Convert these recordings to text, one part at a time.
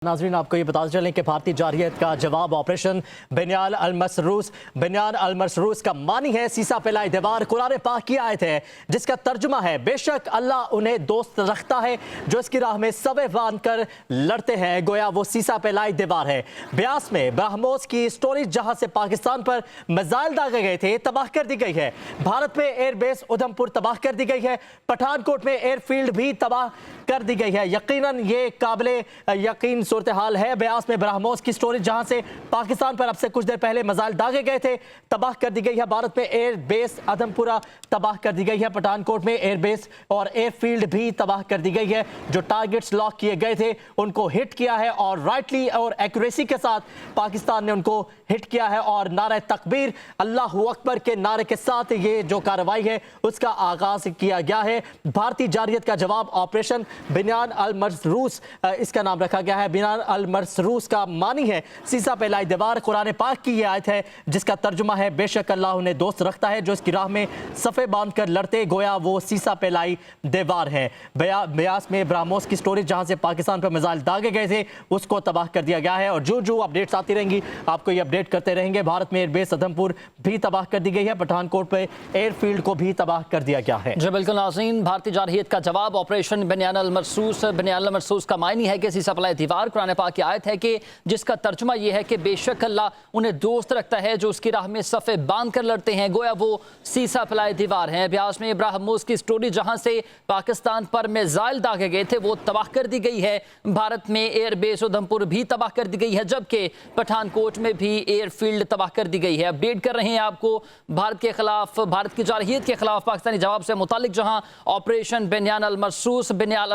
नाजरीन, आपको ये बताते चलें कि भारतीय जारहियत का जवाब ऑपरेशन बिन्यान अल मसरूस का मानी है सीसा फैलाई दीवार कुरान पाक की आयत है जिसका तर्जुमा है बेशक अल्लाह उन्हें दोस्त रखता है जो इसकी राह में सवे बांध कर लड़ते हैं गोया वो सीसा फैलाई दीवार है। ब्यास में ब्रह्मोस की स्टोरी जहां से पाकिस्तान पर मिसाइल दागे गए थे तबाह कर दी गई है। भारत में एयरबेस उधमपुर तबाह कर दी गई है। पठानकोट में एयरफील्ड भी तबाह कर दी गई है। यकीनन ये काबिले यकीन सूरत हाल है। ब्यास में ब्रह्मोस की स्टोरी जहां से पाकिस्तान पर अब से कुछ देर पहले मिसाइल दागे गए थे तबाह कर दी गई है। भारत में एयरबेस उधमपुरा तबाह कर दी गई है। पठानकोट में एयरबेस और एयरफील्ड भी तबाह कर दी गई है। जो टारगेट्स लॉक किए गए थे उनको हिट किया है और राइटली और एक्यूरेसी के साथ पाकिस्तान ने उनको हिट किया है और नारे तकबीर अल्लाह अकबर के नारे के साथ ये जो कार्रवाई है उसका आगाज किया गया है। भारतीय जारहियत का जवाब ऑपरेशन बिन्यान अल मसरूस इसका नाम रखा गया है। बिन्यान अल मसरूस का मानी है सीसा फैलाई दीवार कुरान पाक की ये आयत है जिसका तर्जुमा है बेशक अल्लाह उन्हें दोस्त रखता है जो इसकी राह में सफ़े बांध कर लड़ते गोया वो सीसा फैलाई दीवार है। ब्यास में ब्रह्मोस की स्टोरी जहां से पाकिस्तान पर मिसाइल दागे गए थे उसको तबाह कर दिया गया है और जो जो अपडेट्स आती रहेंगी आपको ये अपडेट करते रहेंगे। भारत में एयरबेस उधमपुर भी तबाह कर दी गई है। पठानकोट पर एयरफील्ड को भी तबाह कर दिया गया है। जी बिल्कुल नाज़रीन, भारतीय जारहियत का जवाब ऑपरेशन बिन्यान अल मसरूस का मायनी है कि सीसा फैलाई दीवार कुरान पाक की आयत है कि जिसका तर्जुमा यह है कि बेशक अल्लाह उन्हें दोस्त रखता है जो उसकी राह में सफ़े बांध कर लड़ते हैं गोया वो सीसा फैलाई दीवार है। ब्यास में ब्रह्मोस की स्टोरी जहां से पाकिस्तान पर मिसाइल दागे गए थे वो तबाह कर दी गई है। भारत में एयरबेस उधमपुर भी तबाह कर दी गई है जबकि पठानकोट में भी एयरफील्ड तबाह कर दी गई है। अपडेट कर रहे हैं आपको भारत के खिलाफ, भारत की जारहियत के खिलाफ पाकिस्तानी जवाब से मुतालिक जहां ऑपरेशन बिन्यान अल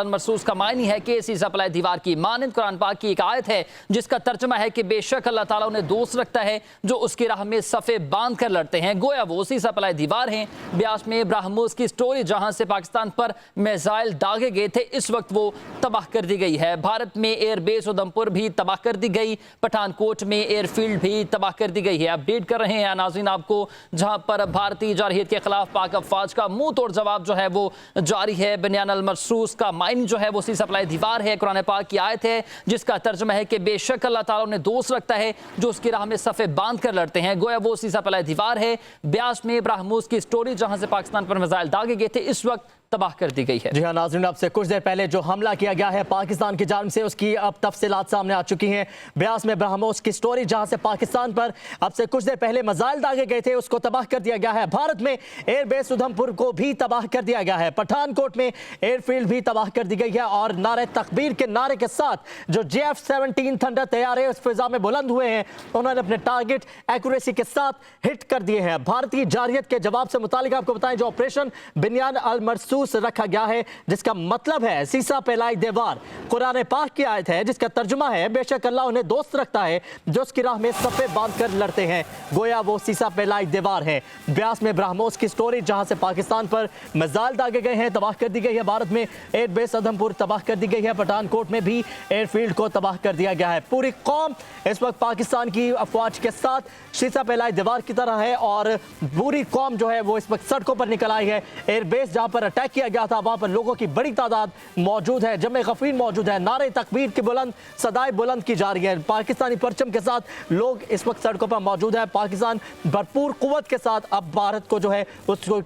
मसरूस का मायनी है कि सीसा फैलाई दीवार की मानंद कुरान पाक की एक आयत है जिसका तर्जुमा है कि बेशक अल्लाह ताला उन्हें दोस्त रखता है जो उसकी राह में सफ़े बांध कर लड़ते हैं गोया वो सीसा फैलाई दीवार हैं। ब्यास में ब्रह्मोस की स्टोरी जहां से पाकिस्तान पर मिसाइल दागे गए थे इस वक्त वो तबाह कर दी गई है। भारत में एयरबेस उधमपुर भी तबाह कर दी गई, पठानकोट में एयरफील्ड भी तबाह कर दी गई है। अपडेट कर रहे हैं नाज़रीन आपको जहां पर भारतीय जारहियत के खिलाफ पाक अफवाज का मुंह तोड़ जवाब जो है वो जारी है। बिन्यान अल मसरूस का मायनी जो है वो सीसा फैलाई दीवार है कुरान पाक की आयत है जिसका तर्जुमा है कि बेशक अल्लाह ताला उन्हें दोस्त रखता है जो उसकी राह में सफ़े बांध कर लड़ते हैं गोया वो सीसा फैलाई दीवार है। ब्यास में ब्रह्मोस की स्टोरी जहां से पाकिस्तान पर मिसाइल दागे गए थे इस वक्त तबाह कर दी गई है। जी हाँ नाज़रीन, अब से कुछ देर पहले जो हमला किया गया है पाकिस्तान की जानिब से उसकी अब तफसीलात सामने आ चुकी हैं। ब्यास में ब्रह्मोस की स्टोरी जहां से पाकिस्तान पर अब से कुछ देर पहले मिसाइल दागे गए थे उसको तबाह कर दिया गया है। भारत में एयरबेस उधमपुर को भी तबाह कर दिया गया है। पठानकोट में एयरफील्ड भी तबाह कर दी गई है और नारे तकबीर के नारे के साथ जो JF-17 थंडर तैयारे उस फिजा में बुलंद हुए हैं उन्होंने अपने टारगेट एक्यूरेसी के साथ हिट कर दिए हैं। भारतीय जारहियत के जवाब से मुतालिक आपको बताएं जो ऑपरेशन बिन्यान अल मसरूस रखा गया है जिसका मतलब है सीसा फैलाई दीवार कुरान पाक की आयत है जिसका तर्जुमा है बेशक अल्लाह उन्हें दोस्त रखता है जो उसकी राह में सफ़े बांध कर लड़ते हैं गोया वो सीसा फैलाई दीवार है। ब्यास में ब्रह्मोस की स्टोरी जहां से पाकिस्तान पर मिसाइल दागे गए हैं तबाह कर दी गई है। भारत में एयरबेस उधमपुर तबाह कर दी गई है। पठानकोट में भी एयरफील्ड को तबाह कर दिया गया है। पूरी कौम इस वक्त पाकिस्तान की अफवाज के साथ सीसा फैलाई दीवार की तरह है और पूरी कौम जो है वो इस वक्त सड़कों पर निकल आई है। एयरबेस जहां पर अटैक किया गया था वहां पर लोगों की बड़ी तादाद मौजूद है, जमे गफीर मौजूद है। नारे तकबीर की बुलंद सदाएं बुलंद की जा रही है। पाकिस्तानी परचम के साथ लोग इस वक्त सड़कों पर मौजूद है। पाकिस्तान भरपूर कुव्वत के साथ अब भारत को जो है उसको